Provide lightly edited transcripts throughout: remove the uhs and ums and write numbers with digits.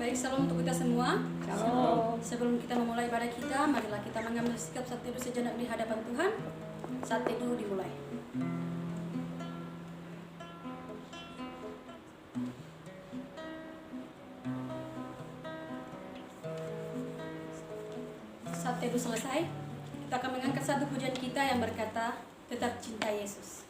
Baik, salam untuk kita semua. Shalom. Sebelum kita memulai ibadah kita, marilah kita mengambil sikap saat teduh sejenak di hadapan Tuhan. Saat teduh dimulai. Saat teduh selesai, kita akan mengangkat satu pujian kita yang berkata, "Tetap cinta Yesus."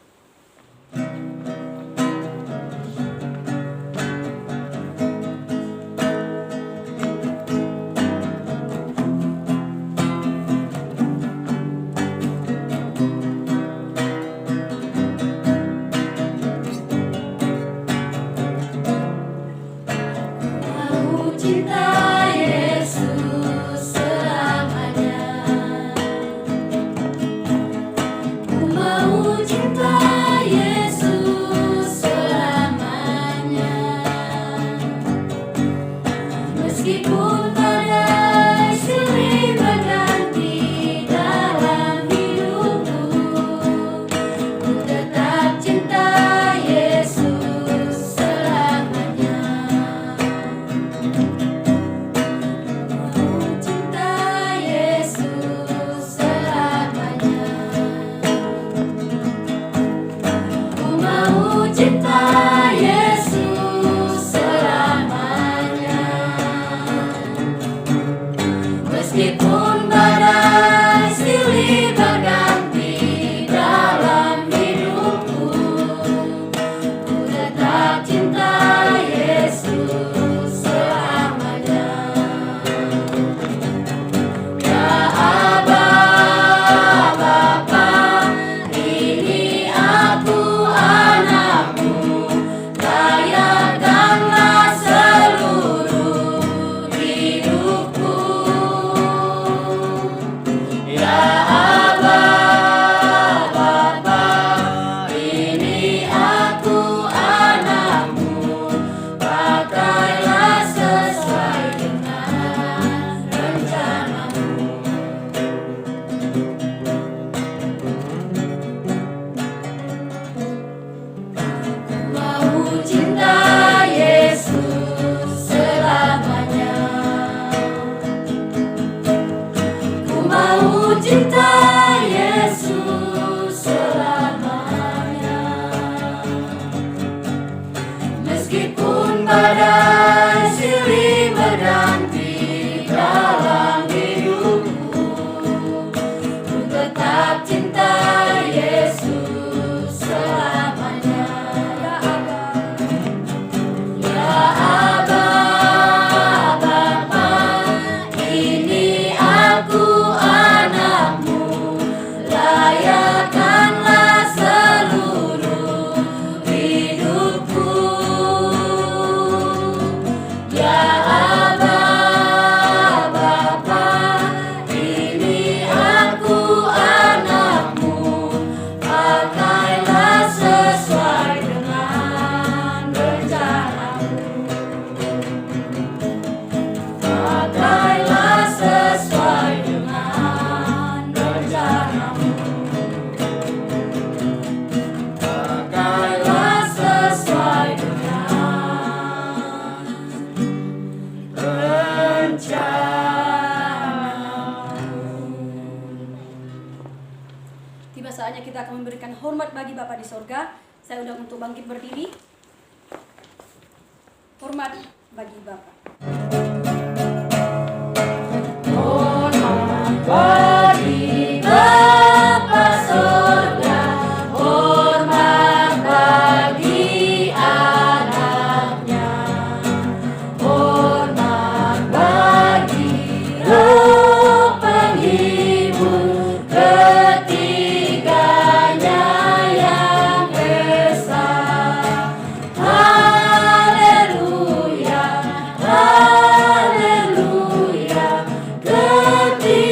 Tiba saatnya kita akan memberikan hormat bagi Bapa di sorga. Saya undang untuk bangkit berdiri. Hormat bagi Bapa. Hormat bagi Bapa sorga, hormat bagi anaknya, hormat bagi Roh penghibur ketiganya yang esa. Haleluya, haleluya, ketiganya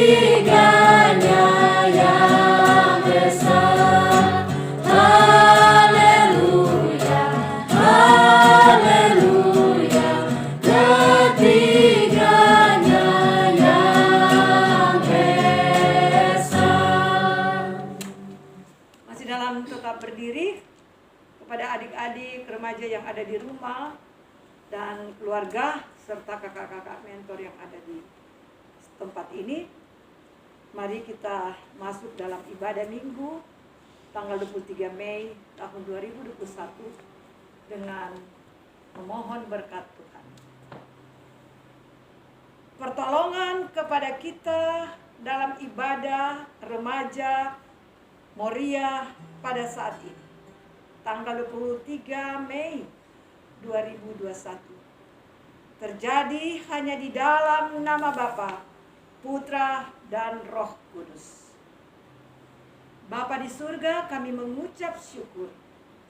yang esa. Haleluya, haleluya, ketiganya yang esa. Masih dalam tetap berdiri. Kepada adik-adik remaja yang ada di rumah dan keluarga, serta kakak-kakak mentor yang ada di tempat ini. Mari kita masuk dalam ibadah minggu tanggal 23 Mei tahun 2021 dengan memohon berkat Tuhan. Pertolongan kepada kita dalam ibadah remaja Moria pada saat ini. Tanggal 23 Mei 2021. Terjadi hanya di dalam nama Bapa, Putra, dan Roh Kudus. Bapa di surga, kami mengucap syukur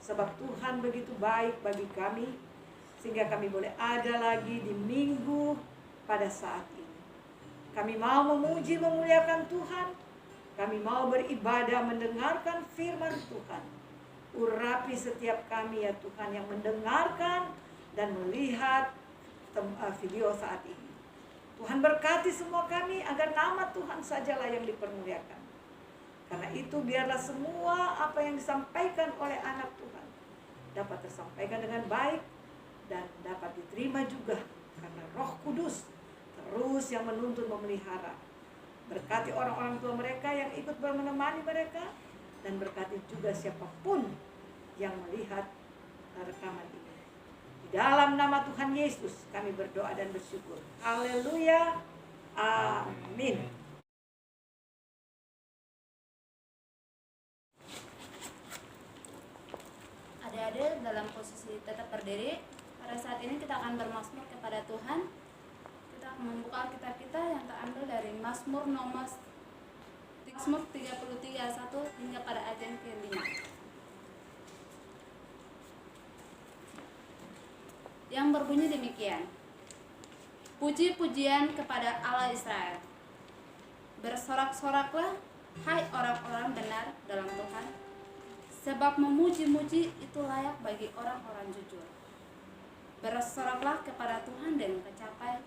sebab Tuhan begitu baik bagi kami sehingga kami boleh ada lagi di minggu pada saat ini. Kami mau memuji memuliakan Tuhan. Kami mau beribadah mendengarkan firman Tuhan. Urapi setiap kami ya Tuhan yang mendengarkan dan melihat video saat ini. Tuhan berkati semua kami agar nama Tuhan sajalah yang dipermuliakan. Karena itu biarlah semua apa yang disampaikan oleh anak Tuhan dapat tersampaikan dengan baik dan dapat diterima juga karena Roh Kudus terus yang menuntun memelihara. Berkati orang-orang tua mereka yang ikut menemani mereka dan berkati juga siapapun yang melihat rekaman ini. Di dalam nama Tuhan Yesus kami berdoa dan bersyukur. Haleluya. Amin. Adik-adik dalam posisi tetap berdiri. Pada saat ini kita akan bermazmur kepada Tuhan. Kita akan membuka Alkitab kita yang terambil dari Mazmur nomor 33 ayat 1 hingga pada ayat yang ke-5. Yang berbunyi demikian. Puji-pujian kepada Allah Israel. Bersorak-soraklah, hai orang-orang benar dalam Tuhan, sebab memuji-muji itu layak bagi orang-orang jujur. Bersoraklah kepada Tuhan dengan kecapai,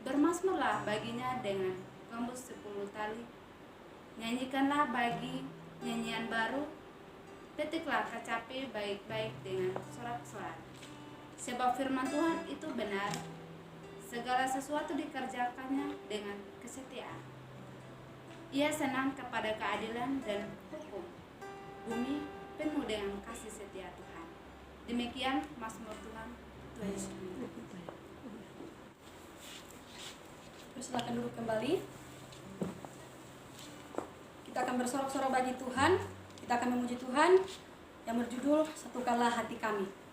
bermazmurlah baginya dengan gembus 10 tali, nyanyikanlah bagi nyanyian baru, petiklah kecapi baik-baik dengan sorak-sorak. Sebab firman Tuhan itu benar, segala sesuatu dikerjakannya dengan kesetiaan. Ia senang kepada keadilan dan hukum. Bumi penuh dengan kasih setia Tuhan. Demikian mazmur Tuhan. Tuhan Yesus. Terus silakan duduk kembali. Kita akan bersorak-sorak bagi Tuhan. Kita akan memuji Tuhan yang berjudul Satukanlah Hati Kami.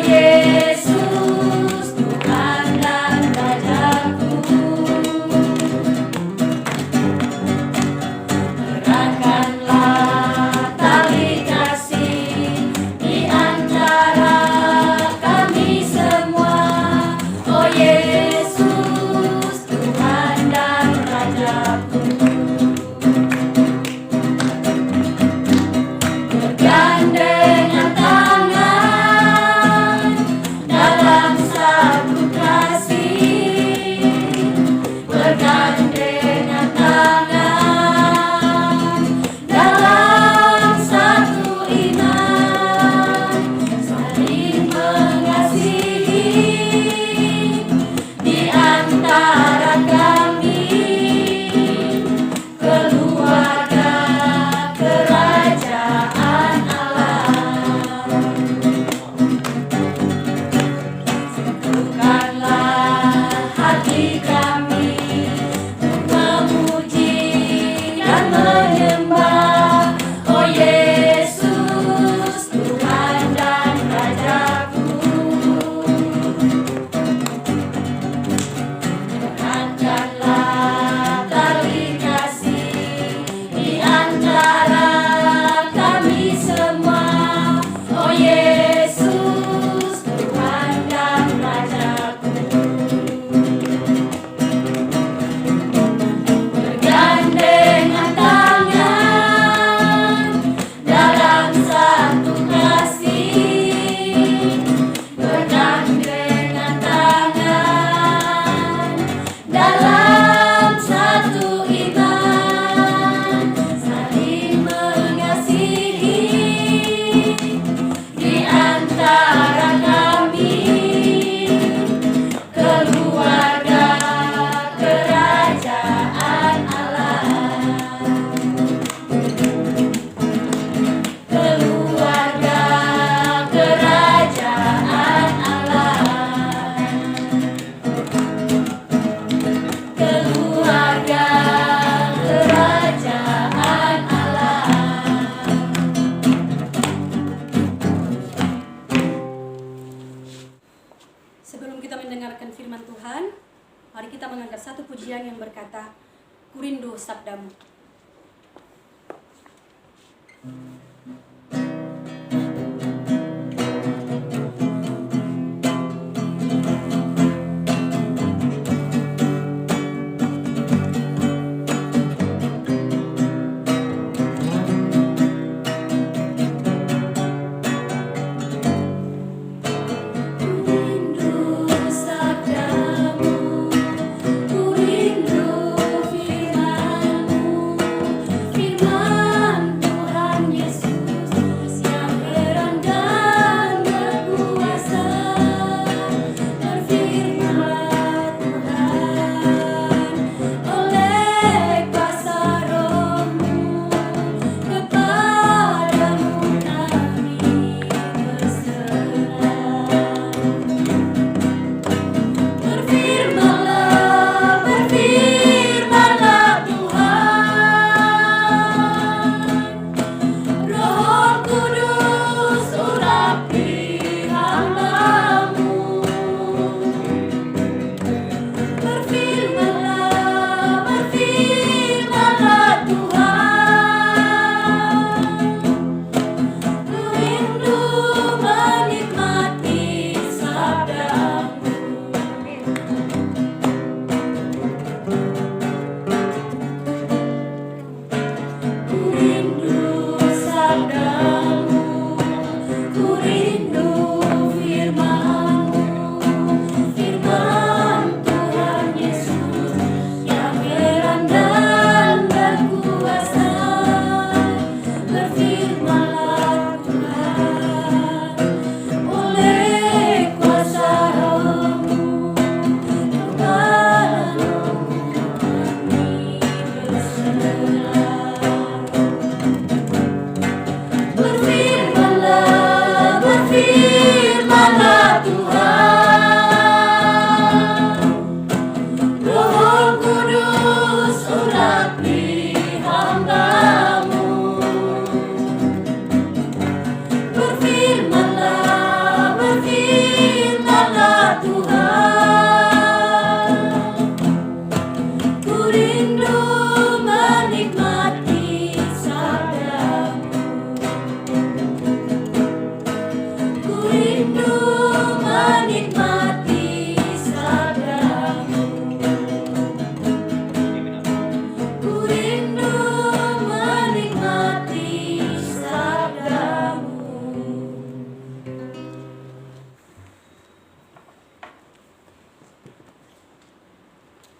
Yesus, Tuhan dan Rajaku. pujian yang berkata, "Ku rindu sabdamu."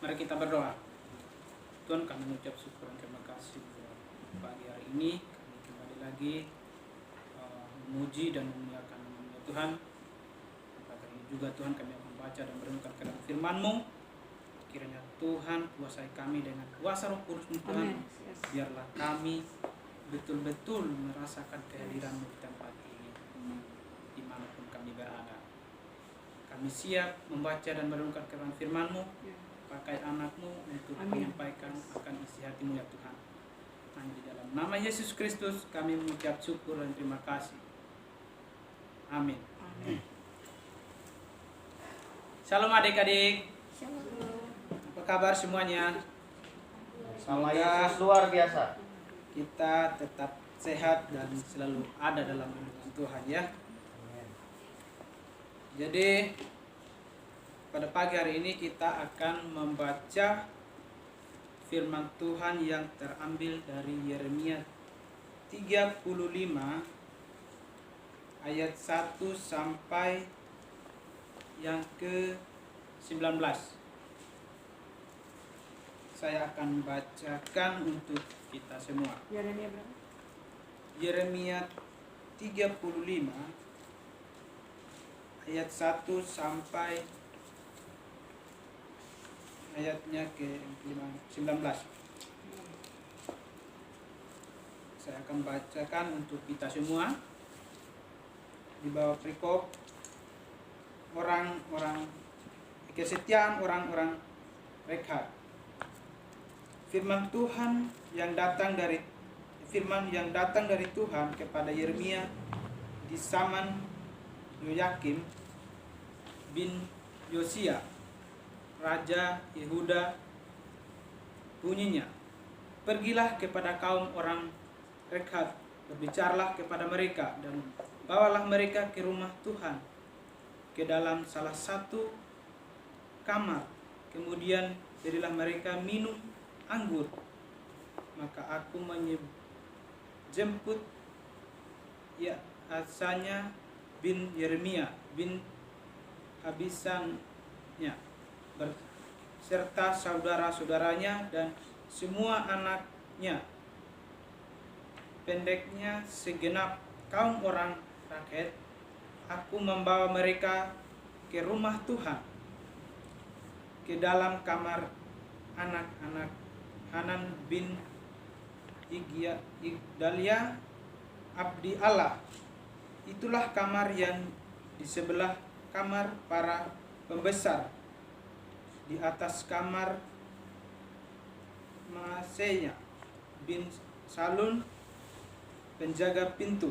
Mari kita berdoa. Tuhan, kami mengucap syukur dan terima kasih pagi hari ini. Kami kembali lagi memuji dan memuliakan nama Tuhan. Pada hari ini juga Tuhan kami akan membaca dan merenungkan kebenaran firman-Mu. Kiranya Tuhan kuasai kami dengan kuasa Roh Kudus Tuhan. Biarlah kami betul-betul merasakan kehadiran-Mu di tempat ini, dimanapun kami berada. Kami siap membaca dan merenungkan kebenaran firman-Mu. Pakai anak-Mu untuk menyampaikan akan isi hati-Mu ya Tuhan. Hanya di dalam nama Yesus Kristus kami mengucap syukur dan terima kasih. Amin. Shalom adik-adik. Apa kabar semuanya? Sama Yesus luar biasa. Kita tetap sehat dan selalu ada dalam lindungan Tuhan ya. Jadi pada pagi hari ini kita akan membaca firman Tuhan yang terambil dari Yeremia 35 ayat 1 sampai yang ke-19. Saya akan bacakan untuk kita semua. Yeremia berapa? Yeremia 35 ayat 1 sampai ayatnya ke-19. Saya akan bacakan untuk kita semua. Di bawah perikop orang-orang kesetiaan orang-orang Rekha. Firman yang datang dari Tuhan kepada Yeremia di zaman Yoyakim bin Yosia, Raja Yehuda Bunyinya, pergilah kepada kaum orang Rekhat, berbicaralah kepada mereka dan bawalah mereka ke rumah Tuhan, ke dalam salah satu kamar. Kemudian berilah mereka minum anggur. Maka aku menjemput Asanya bin Yeremia bin Abisannya serta saudara-saudaranya dan semua anaknya, pendeknya segenap kaum orang rakyat. Aku membawa mereka ke rumah Tuhan, ke dalam kamar anak-anak Hanan bin Igdalia abdi Allah. Itulah kamar yang di sebelah kamar para pembesar, di atas kamar Maaseiah bin Salun, penjaga pintu.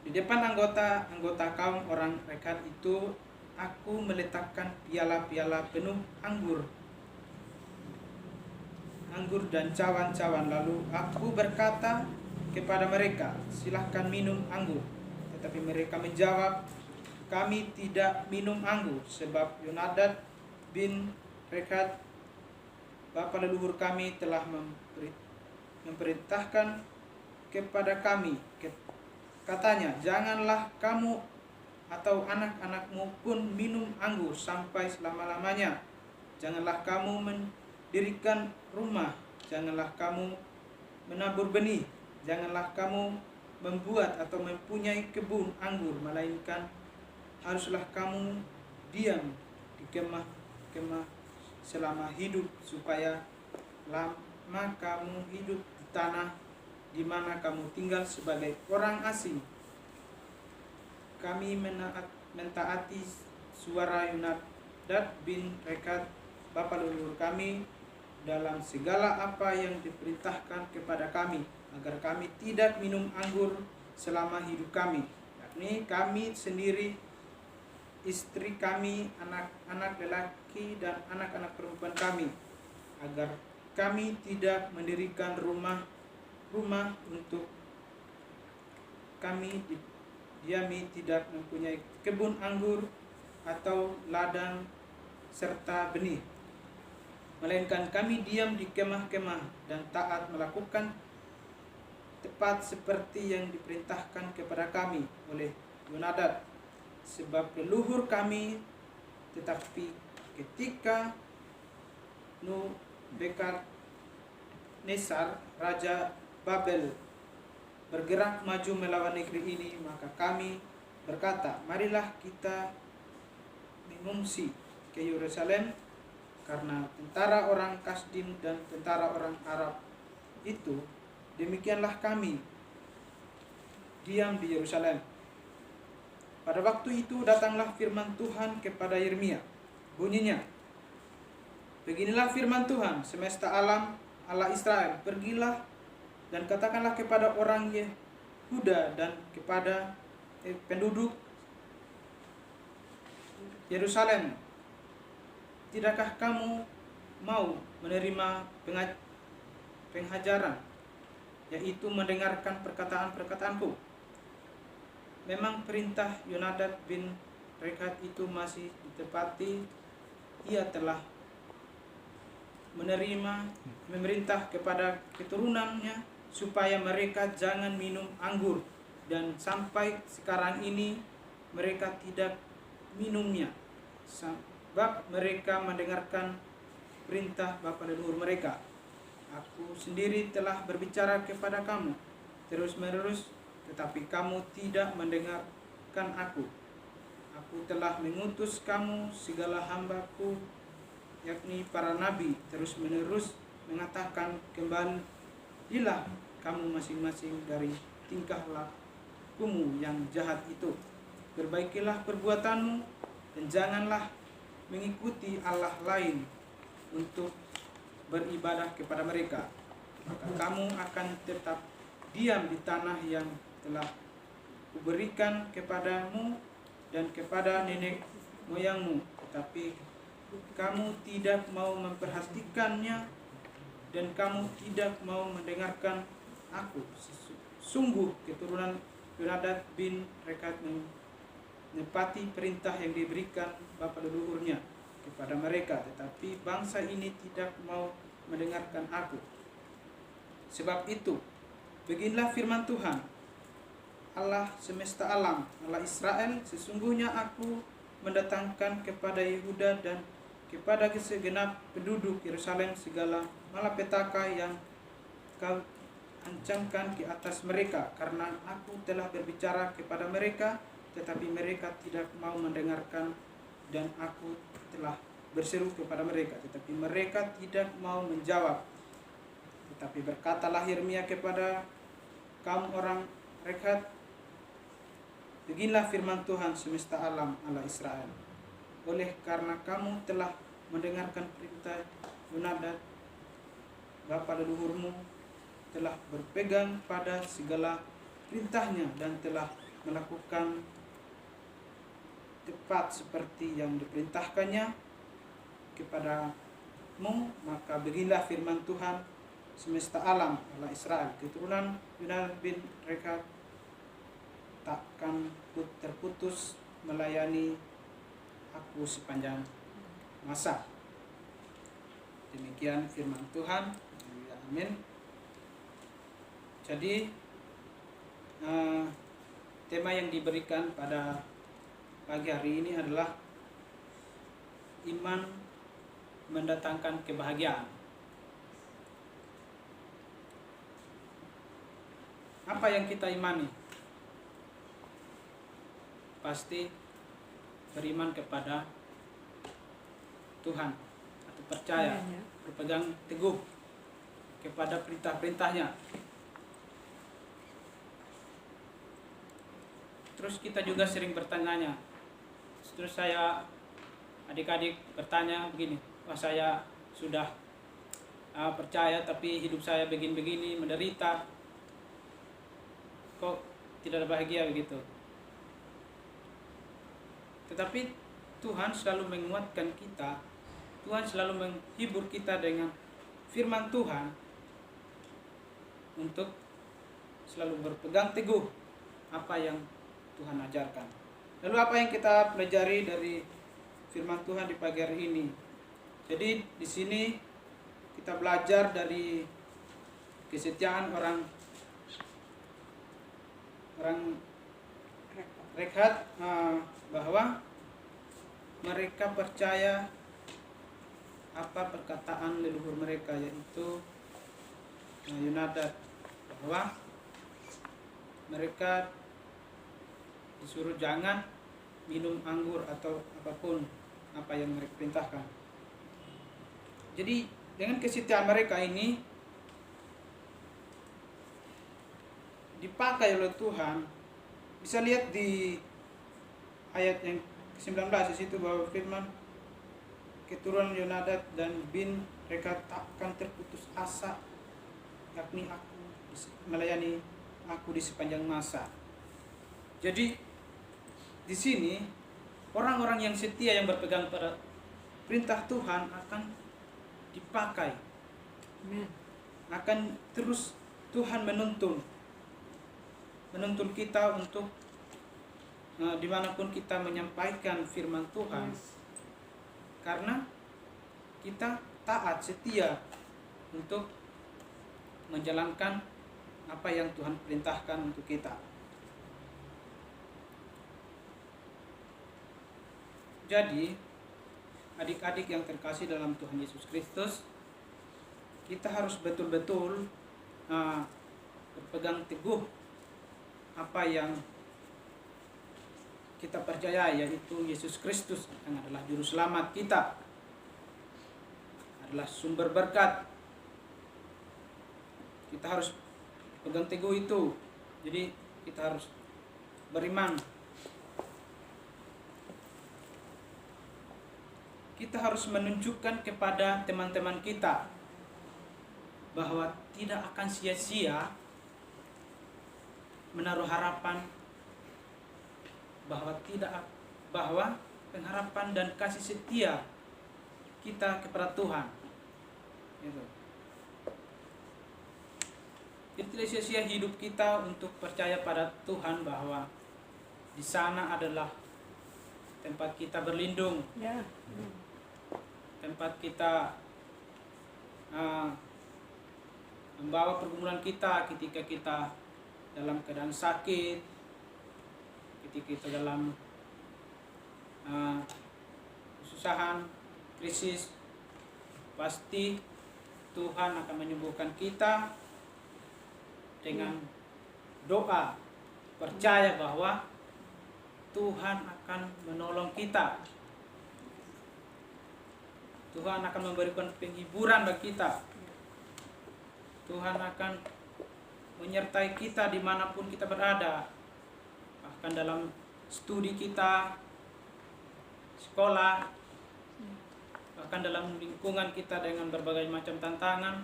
Di depan anggota kaum orang Rekhat itu aku meletakkan piala-piala penuh anggur dan cawan-cawan. Lalu aku berkata kepada mereka, silahkan minum anggur. Tetapi mereka menjawab, kami tidak minum anggur, sebab Yonadab bin Rekhat, bapa leluhur kami, telah memerintahkan kepada kami. Katanya, janganlah kamu atau anak-anakmu pun minum anggur sampai selama-lamanya. Janganlah kamu mendirikan rumah, janganlah kamu menabur benih, janganlah kamu membuat atau mempunyai kebun anggur, melainkan haruslah kamu diam di kemah-kemah selama hidup, supaya lama kamu hidup di tanah di mana kamu tinggal sebagai orang asing. Kami mentaati suara Yonadab bin Rekhat, bapa leluhur kami, dalam segala apa yang diperintahkan kepada kami, agar kami tidak minum anggur selama hidup kami, yakni kami sendiri, istri kami, anak-anak lelaki dan anak-anak perempuan kami, agar kami tidak mendirikan rumah untuk kami diami, tidak mempunyai kebun anggur atau ladang serta benih, melainkan kami diam di kemah-kemah dan taat melakukan tepat seperti yang diperintahkan kepada kami oleh Yonadab, sebab leluhur kami. Tetapi ketika Nebukadnezar raja Babel bergerak maju melawan negeri ini, maka kami berkata, marilah kita mengungsi ke Yerusalem, karena tentara orang Kasdim dan tentara orang Arab itu. Demikianlah kami diam di Yerusalem. Pada waktu itu datanglah firman Tuhan kepada Yeremia. Bunyinya, beginilah firman Tuhan semesta alam, Allah Israel, pergilah dan katakanlah kepada orang Yehuda dan kepada penduduk Yerusalem, tidakkah kamu mau menerima penghajaran, yaitu mendengarkan perkataan-perkataanku? Memang perintah Yonadab bin Rekhat itu masih ditepati. Ia telah memerintah kepada keturunannya supaya mereka jangan minum anggur, dan sampai sekarang ini mereka tidak minumnya, sebab mereka mendengarkan perintah bapa leluhur mereka. Aku sendiri telah berbicara kepada kamu terus-menerus, tetapi kamu tidak mendengarkan aku. Aku telah mengutus kamu segala hambaku, yakni para nabi, terus-menerus mengatakan, kembalilah kamu masing-masing dari tingkah lakumu yang jahat itu. Perbaikilah perbuatanmu dan janganlah mengikuti Allah lain untuk beribadah kepada mereka. Maka kamu akan tetap diam di tanah yang telah kuberikan kepadamu dan kepada nenek moyangmu. Tetapi kamu tidak mau memperhatikannya dan kamu tidak mau mendengarkan aku. Sungguh keturunan Yonadab bin Rekat menepati perintah yang diberikan bapa leluhurnya kepada mereka, tetapi bangsa ini tidak mau mendengarkan aku. Sebab itu, beginilah firman Tuhan, Allah semesta alam, Allah Israel, sesungguhnya aku mendatangkan kepada Yehuda dan kepada segenap penduduk Yerusalem segala malapetaka yang kau ancamkan ke atas mereka, karena aku telah berbicara kepada mereka, tetapi mereka tidak mau mendengarkan, dan aku telah berseru kepada mereka, tetapi mereka tidak mau menjawab. Tetapi berkatalah Yeremia kepada kaum orang Rekhat, beginilah firman Tuhan semesta alam, Allah Israel, oleh karena kamu telah mendengarkan perintah Yonadab bapa leluhurmu, telah berpegang pada segala perintahnya dan telah melakukan tepat seperti yang diperintahkannya kepadamu, maka beginilah firman Tuhan semesta alam, Allah Israel, keturunan Yonadab bin Rekhat takkan terputus melayani aku sepanjang masa. Demikian firman Tuhan. Amin. Jadi tema yang diberikan pada pagi hari ini adalah iman mendatangkan kebahagiaan. Apa yang kita imani? Pasti beriman kepada Tuhan atau percaya, berpegang teguh kepada perintah-perintahnya. Terus kita juga sering bertanya, terus saya adik-adik bertanya begini, wah saya sudah percaya tapi hidup saya begini-begini, menderita, kok tidak bahagia begitu. Tetapi Tuhan selalu menguatkan kita, Tuhan selalu menghibur kita dengan firman Tuhan untuk selalu berpegang teguh apa yang Tuhan ajarkan. Lalu apa yang kita pelajari dari firman Tuhan di pagi hari ini? Jadi di sini kita belajar dari kesetiaan orang Rekhat, bahwa mereka percaya apa perkataan leluhur mereka, yaitu Yonadab, bahwa mereka disuruh jangan minum anggur atau apapun apa yang mereka perintahkan. Jadi dengan kesetiaan mereka ini dipakai oleh Tuhan. Bisa lihat di ayat yang ke-19 di situ bahwa firman keturunan Yonadab dan bin Rekhat takkan terputus asa, yakni aku melayani aku di sepanjang masa. Jadi di sini orang-orang yang setia yang berpegang pada perintah Tuhan akan dipakai. Akan terus Tuhan menuntun kita untuk dimanapun kita menyampaikan firman Tuhan, karena kita taat setia untuk menjalankan apa yang Tuhan perintahkan untuk kita. Jadi adik-adik yang terkasih dalam Tuhan Yesus Kristus, kita harus betul-betul berpegang teguh apa yang kita percaya, yaitu Yesus Kristus yang adalah juru selamat kita, adalah sumber berkat. Kita harus pegang teguh itu. Jadi kita harus beriman. Kita harus menunjukkan kepada teman-teman kita bahwa tidak akan sia-sia menaruh harapan, bahwa pengharapan dan kasih setia kita kepada Tuhan. Gitu. Jadi tidak sia-sia hidup kita untuk percaya pada Tuhan bahwa di sana adalah tempat kita berlindung, Ya. tempat kita membawa pergumulan kita ketika kita dalam keadaan sakit, ketika kita dalam kesusahan, krisis. Pasti Tuhan akan menyembuhkan kita dengan doa, percaya bahwa Tuhan akan menolong kita. Tuhan akan memberikan penghiburan bagi kita. Tuhan akan menyertai kita dimanapun kita berada. Bahkan dalam studi kita, sekolah, bahkan dalam lingkungan kita dengan berbagai macam tantangan.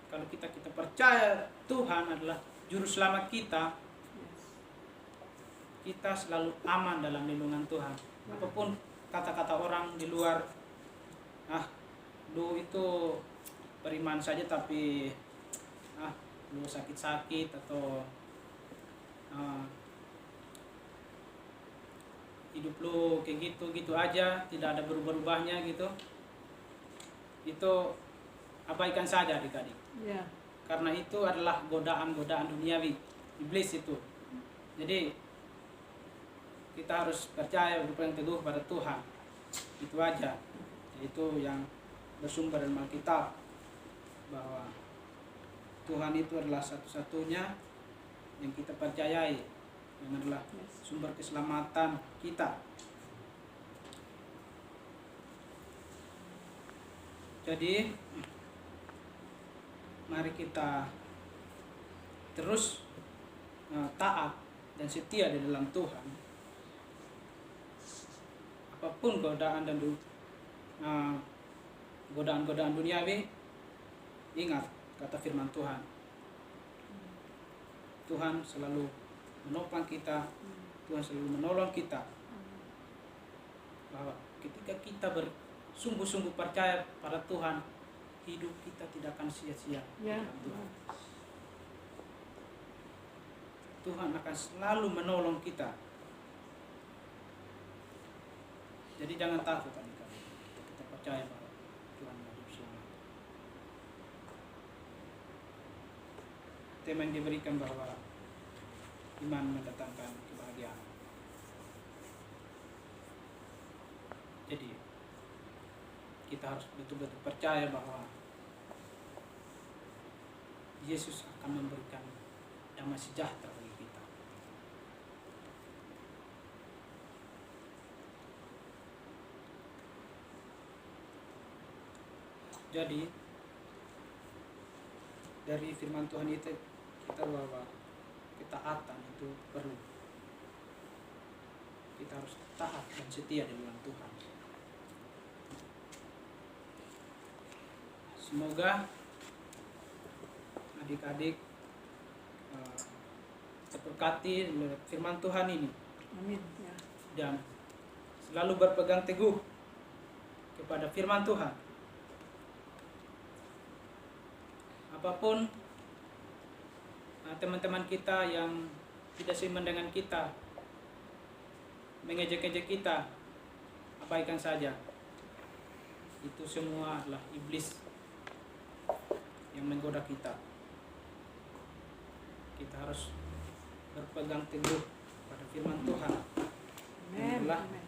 Kalau kita percaya Tuhan adalah juru selamat kita, kita selalu aman dalam lindungan Tuhan. Apapun kata-kata orang di luar, lu itu beriman saja tapi lu sakit-sakit atau hidup lu kayak gitu aja, tidak ada berubah-ubahnya gitu. Itu abaikan saja adik-adik. Ya. Karena itu adalah godaan-godaan duniawi, iblis itu. Jadi kita harus percaya, berpegang teguh pada Tuhan. Itu aja. Itu yang bersumber dari Alkitab, bahwa Tuhan itu adalah satu-satunya yang kita percayai, yang adalah sumber keselamatan kita. Jadi mari kita terus taat dan setia di dalam Tuhan. Apapun godaan dan godaan-godaan duniawi, ingat kata firman Tuhan. Tuhan selalu menopang kita, Tuhan selalu menolong kita. Bahwa ketika kita bersungguh-sungguh percaya pada Tuhan, hidup kita tidak akan sia-sia di Ya. dalam Tuhan. Tuhan akan selalu menolong kita. Jadi jangan takut adik-adik. Kita percaya bahwa Tuhan hidup selamat. Tema yang diberikan bahwa iman mendatangkan kebahagiaan. Jadi kita harus betul-betul percaya bahwa Yesus akan memberikan damai sejahtera bagi kita. Jadi dari firman Tuhan itu kita bahwa ketaatan itu perlu. Kita harus taat dan setia di dalam Tuhan. Semoga adik-adik terberkati oleh firman Tuhan ini. Amin. Ya. Dan selalu berpegang teguh kepada firman Tuhan. Apapun teman-teman kita yang tidak seiman dengan kita, mengejek-ejek kita, abaikan saja. Itu semua adalah iblis yang menggoda kita. Kita harus berpegang teguh pada firman Tuhan. Amin. Adalah Amin.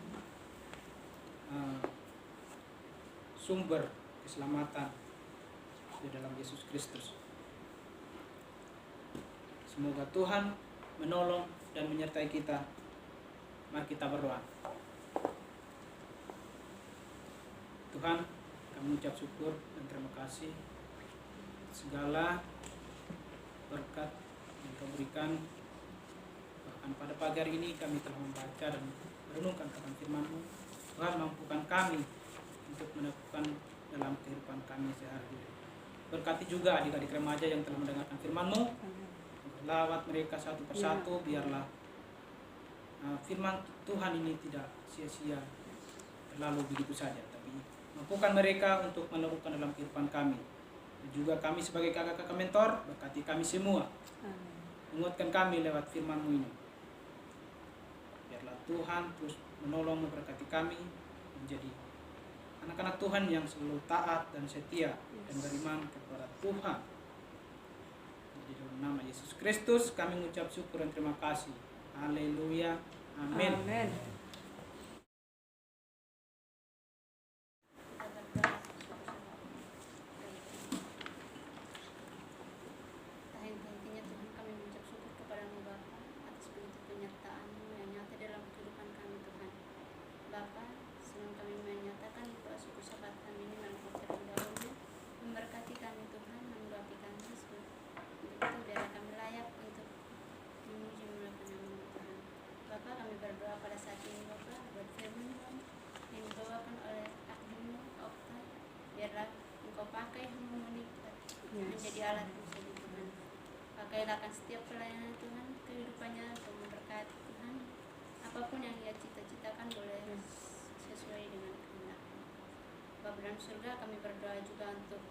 sumber keselamatan di dalam Yesus Kristus. Semoga Tuhan menolong dan menyertai kita. Mari kita berdoa. Tuhan, kami mengucap syukur dan terima kasih segala berkat yang Kau berikan. Bahkan pada pagi hari ini kami telah membaca dan merenungkan tentang firman-Mu. Tuhan, mampukan kami untuk melakukan dalam kehidupan kami sehari-hari. Berkati juga adik-adik remaja yang telah mendengarkan firman-Mu. Lawat mereka satu persatu, biarlah firman Tuhan ini tidak sia-sia terlalu begitu saja, tapi Mampukan mereka untuk meneruskan dalam kehidupan kami. Dan juga kami sebagai kakak-kakak mentor, berkati kami semua. Menguatkan kami lewat firman-Mu ini. Biarlah Tuhan terus menolong memberkati kami menjadi anak-anak Tuhan yang selalu taat dan setia dan beriman kepada Tuhan. Di dalam nama Yesus Kristus kami mengucap syukur dan terima kasih. Haleluya. Amin. Amin. Henti-hentinya Tuhan kami mengucap syukur kepada-Mu Bapa atas begitu penyertaan-Mu yang nyata dalam kehidupan kami Tuhan. Bapa, sebelum kami menyatakan doa syukur sahabat kami ini melalui firman dahulu, memberkati kami Tuhan, mengurapi kami untuk itu biar kami layak untuk memuji memuliakan nama-Mu Tuhan. Bapa, kami berdoa pada saat ini Bapa buat firman-Mu yang dibawakan oleh ahli-Mu Okta, biarlah Engkau pakai hamba-Mu ini menjadi alat Tuhan. Pakailah akan setiap pelayanan Tuhan, kehidupannya untuk memberkati Tuhan. Apapun yang ia cita-citakan boleh sesuai dengan kehendak-Mu. Bapa dalam surga, kami berdoa juga untuk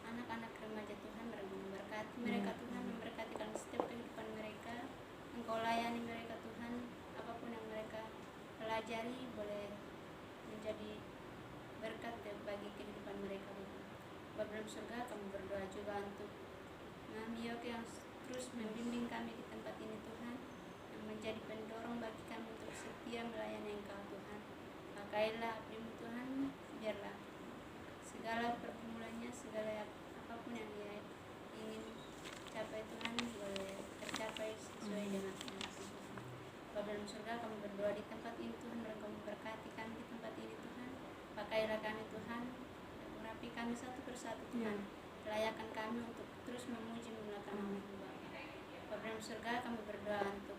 anak-anak remaja Tuhan, memberkati mereka Tuhan, memberkati dalam setiap kehidupan mereka. Engkau layani mereka Tuhan, apapun yang mereka pelajari boleh menjadi berkat bagi kehidupan mereka. Bapa dalam surga, kami berdoa juga untuk Mami Yoke yang terus membimbing kami di tempat ini Tuhan, yang menjadi pendorong bagi kami untuk setia melayani Engkau Tuhan. Pakailah abdi-Mu Tuhan, biarlah segala pergumulannya, segala apapun yang ia ingin capai Tuhan boleh tercapai sesuai dengan kehendak-Mu Tuhan. Bapa dalam surga, kami berdoa di tempat ini Tuhan, dan Kau memberkati kami di tempat ini Tuhan. Pakailah kami Tuhan, dan urapi kami satu persatu Tuhan. Layakan kami untuk terus memuji memuliakan nama-Mu Bapa. Bapa dalam surga, kami berdoa untuk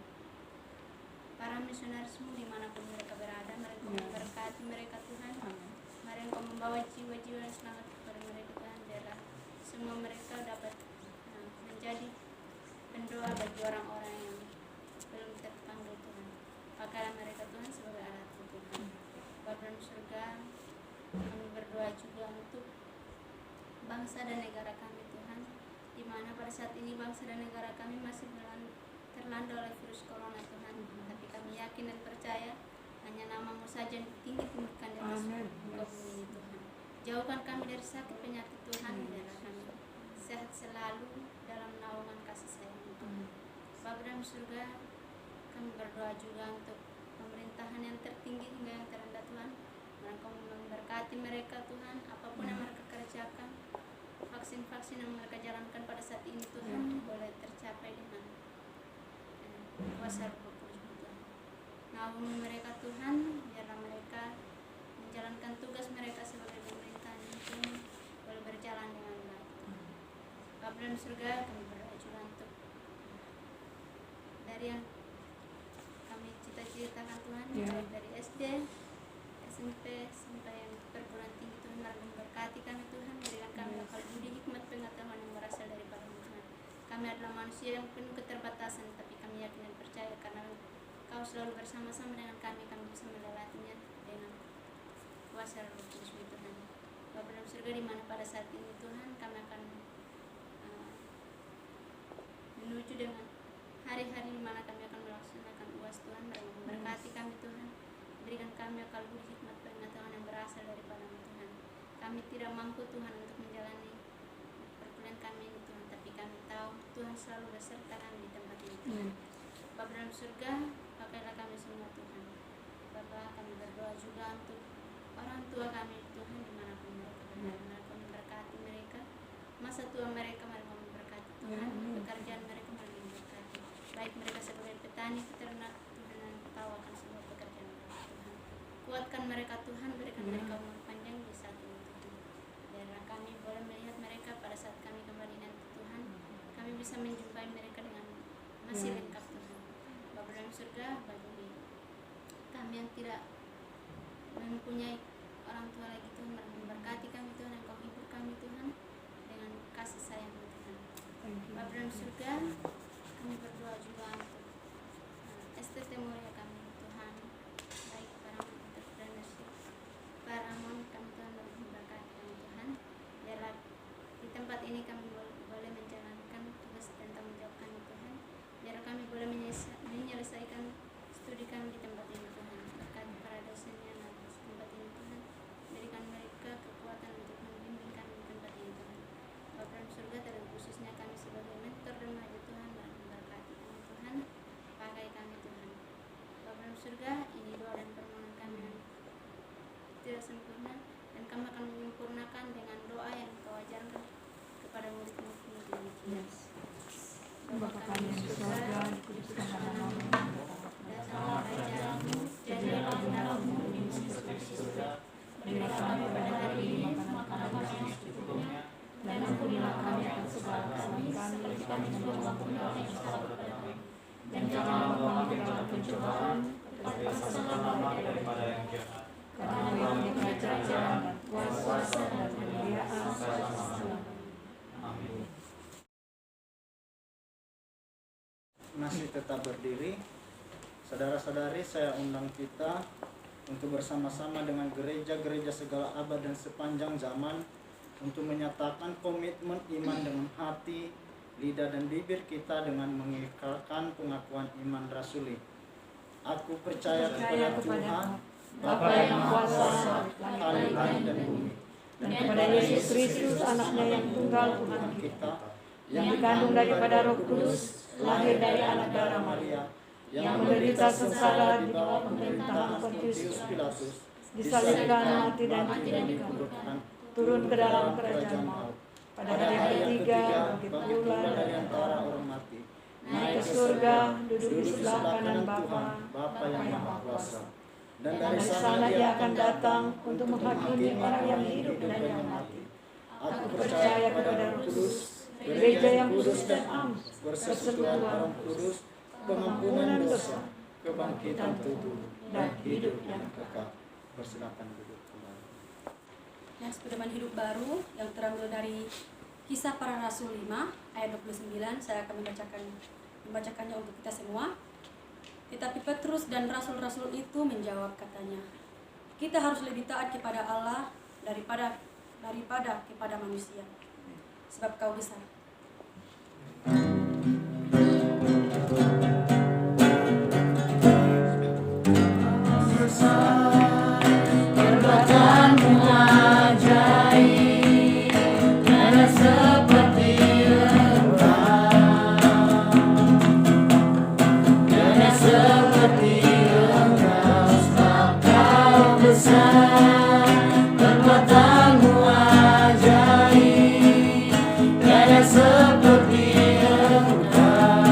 para misionaris-Mu dimanapun mereka berada, mereka memberkati mereka Tuhan. Mari Engkau membawa jiwa-jiwa yang selamat kepada mereka Tuhan, biarlah semua mereka dapat menjadi pendoa bagi orang-orang yang belum terpanggil Tuhan. Pakailah mereka Tuhan sebagai alat-Mu Tuhan. Bapa dalam surga, kami berdoa juga untuk bangsa dan negara kami Tuhan, di mana pada saat ini bangsa dan negara kami masih terlanda oleh virus corona Tuhan. Tapi kami yakin dan percaya hanya nama-Mu saja yang tinggi-tinggikan di atas muka bumi ini Tuhan. Jauhkan kami dari sakit penyakit Tuhan, biarlah kami sehat selalu dalam naungan kasih sayang-Mu Tuhan. Bapa dalam surga, kami berdoa juga untuk pemerintahan yang tertinggi hingga yang terendah Tuhan. Engkau memberkati mereka Tuhan, apapun yang mereka kerjakan, vaksin-vaksin yang mereka jalankan pada saat ini Tuhan boleh tercapai dengan kuasa Roh Kudus Tuhan. Naungi mereka Tuhan, biarlah mereka menjalankan tugas mereka sebagai pemerintahan ini Tuhan boleh berjalan dengan baik. Bapa dalam surga, kami berdoa juga untuk dari yang kami cita-citakan Tuhan, baik dari SD, SMP sampai yang perguruan tinggi Tuhan, memberkati kami Tuhan, berikan kami akal budi, hikmat, pengetahuan yang berasal daripada-Mu Tuhan. Kami adalah manusia yang penuh keterbatasan, tapi kami yakin dan percaya karena Kau selalu bersama-sama dengan kami bisa melewatinya dengan kuasa Roh Kudus-Mu Tuhan. Bapa dalam surga, di mana pada saat ini Tuhan kami akan menuju dengan hari-hari di mana kami akan melaksanakan UAS Tuhan, dan memberkati kami Tuhan. Berikan kami akal budi, hikmat, pengetahuan yang berasal daripada-Mu Tuhan. Kami tidak mampu Tuhan untuk menjalani perkuliahan kami ini Tuhan, tapi kami tahu Tuhan selalu beserta kami di tempat ini Tuhan. Bapa dalam surga, pakailah kami semua Tuhan. Bapa, kami berdoa juga untuk orang tua kami Tuhan, dimanapun mereka berada. Mereka memberkati mereka, masa tua mereka mereka memberkati Tuhan, pekerjaan mereka mereka memberkati, baik mereka sebagai petani, peternak Tuhan, yang tahu akan semua pekerjaan mereka Tuhan. Kuatkan mereka Tuhan, berikan mereka umur panjang di saat ini Tuhan. Biarlah kami boleh melihat mereka pada saat kami kembali nanti Tuhan, kami bisa menjumpai mereka dengan masih lengkap Tuhan. Bapa dalam surga, bagi kami yang tidak mempunyai orang tua lagi Tuhan, memberkati kami Tuhan, Engkau hibur kami Tuhan dengan kasih sayang-Mu Tuhan. Bapa dalam surga, kami berdoa juga untuk STT mulia kami Tuhan, baik para entrepreneurship, para kami Tuhan, ini kami boleh menjalankan tugas dan tanggung jawab kami Tuhan. Biar kami boleh menyelesaikan studi kami di tempat ini Tuhan. Berkati para dosennya dan tempat ini Tuhan. Berikan mereka kekuatan untuk membimbing kami di tempat ini Tuhan. Bapa dalam surga, terlebih khususnya kami sebagai mentor remaja Tuhan, dan memberkati kami Tuhan. Pakai kami Tuhan. Bapa dalam surga, ini doa dan permohonan kami yang tidak sempurna, dan kami akan menyempurnakan dengan doa yang Kau ajarkan kepada murid-murid demikian. Bapa kami yang di surga, dikuduskanlah namamu, datanglah kerajaanmu, jadilah kehendakmu di bumi seperti di surga. Berilah kami pada hari ini makanan kami yang secukupnya, dan ampunilah kami akan segala kami, seperti kami juga mengampuni orang yang salah kepada kami. Dan janganlah membawa kami dalam pencobaan, tetapi lepaskanlah kami daripada yang jahat. Karena Engkau kerajaan dan kuasa dan kemuliaan selama-lamanya. Amin. Masih tetap berdiri. Saudara-saudari, saya undang kita untuk bersama-sama dengan gereja-gereja segala abad dan sepanjang zaman untuk menyatakan komitmen iman dengan hati, lidah dan bibir kita dengan mengikrarkan pengakuan iman rasuli. Aku percaya kepada Tuhan, Bapa yang kuasa langit dan bumi, dan kepada Yesus Kristus anaknya yang tunggal Tuhan kita, kita yang dikandung daripada Roh Kudus, lahir dari anak darah Maria, yang menderita sengsara di bawah pemerintahan Pontius Pilatus, disalibkan, mati dan dikuburkan, turun ke dalam kerajaan maut. Pada hari yang ketiga bangkit pula dari antara orang mati, naik ke surga, duduk di sebelah kanan Bapa yang Maha Kuasa. Dan dari sana Dia akan datang untuk menghakimi orang yang hidup dan yang mati. Aku percaya kepada Roh Kudus, gereja yang kudus dan am, persekutuan Roh Kudus, pengampunan dosa, kebangkitan tubuh, dan hidup yang kekal. Persilakan duduk kembali. Nas pedoman hidup baru yang terambil dari Kisah Para Rasul 5 ayat 29. Saya akan membacakannya untuk kita semua. Tetapi Petrus dan rasul-rasul itu menjawab, katanya, kita harus lebih taat kepada Allah daripada kepada manusia, sebab Kau besar. Perbuatanmu ajaib, tiada seperti Engkau, tiada seperti Engkau, sebab Kau besar. Perbuatanmu ajaib, tiada seperti Engkau,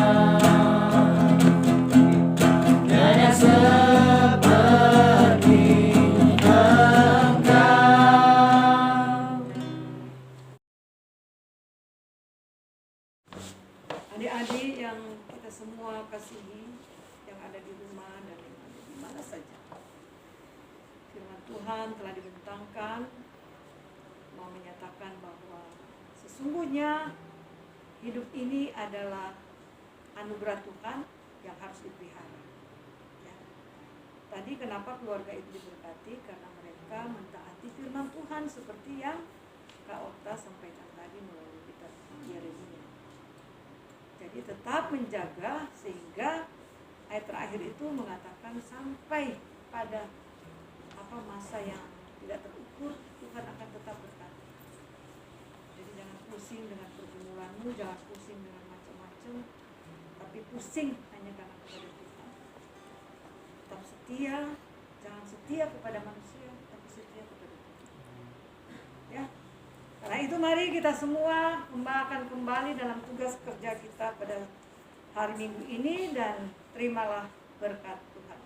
tiada seperti adik-adik yang kita semua kasihi, yang ada di rumah dan yang ada di mana saja. Firman Tuhan telah dibentangkan, mau menyatakan bahwa sesungguhnya hidup ini adalah anugerah Tuhan yang harus dipelihara. Ya. Tadi kenapa keluarga itu diberkati? Karena mereka mentaati firman Tuhan seperti yang Kak Okta sampaikan tadi melalui kitab Yeremia. Jadi tetap menjaga sehingga ayat terakhir itu mengatakan sampai pada masa yang tidak terukur Tuhan akan tetap berkati. Jadi jangan pusing dengan pergumulanmu, jangan pusing dengan macam-macam, tapi pusing hanya karena kepada Tuhan. Tetap setia, jangan setia kepada manusia, tapi setia kepada Tuhan. Ya. Karena itu mari kita semua akan kembali dalam tugas kerja kita pada hari Minggu ini, dan terimalah berkat Tuhan.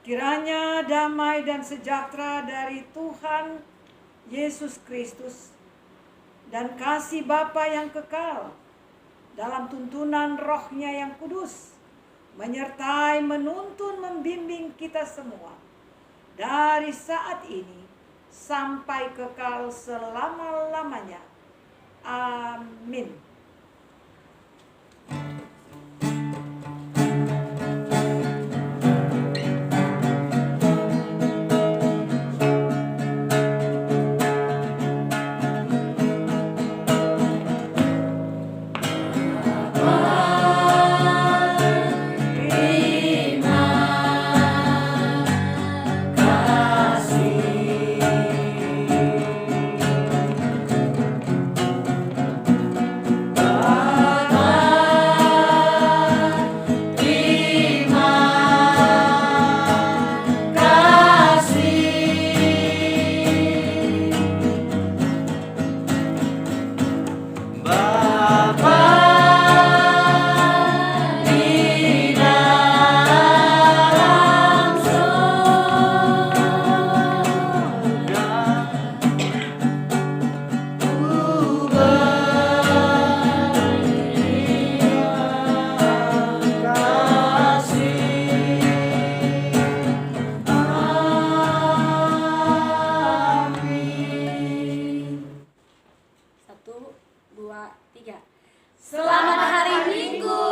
Kiranya damai dan sejahtera dari Tuhan Yesus Kristus dan kasih Bapa yang kekal dalam tuntunan Roh-Nya yang kudus menyertai, menuntun, membimbing kita semua dari saat ini sampai kekal selama-lamanya. Amin. 2, 3. Selamat hari Minggu.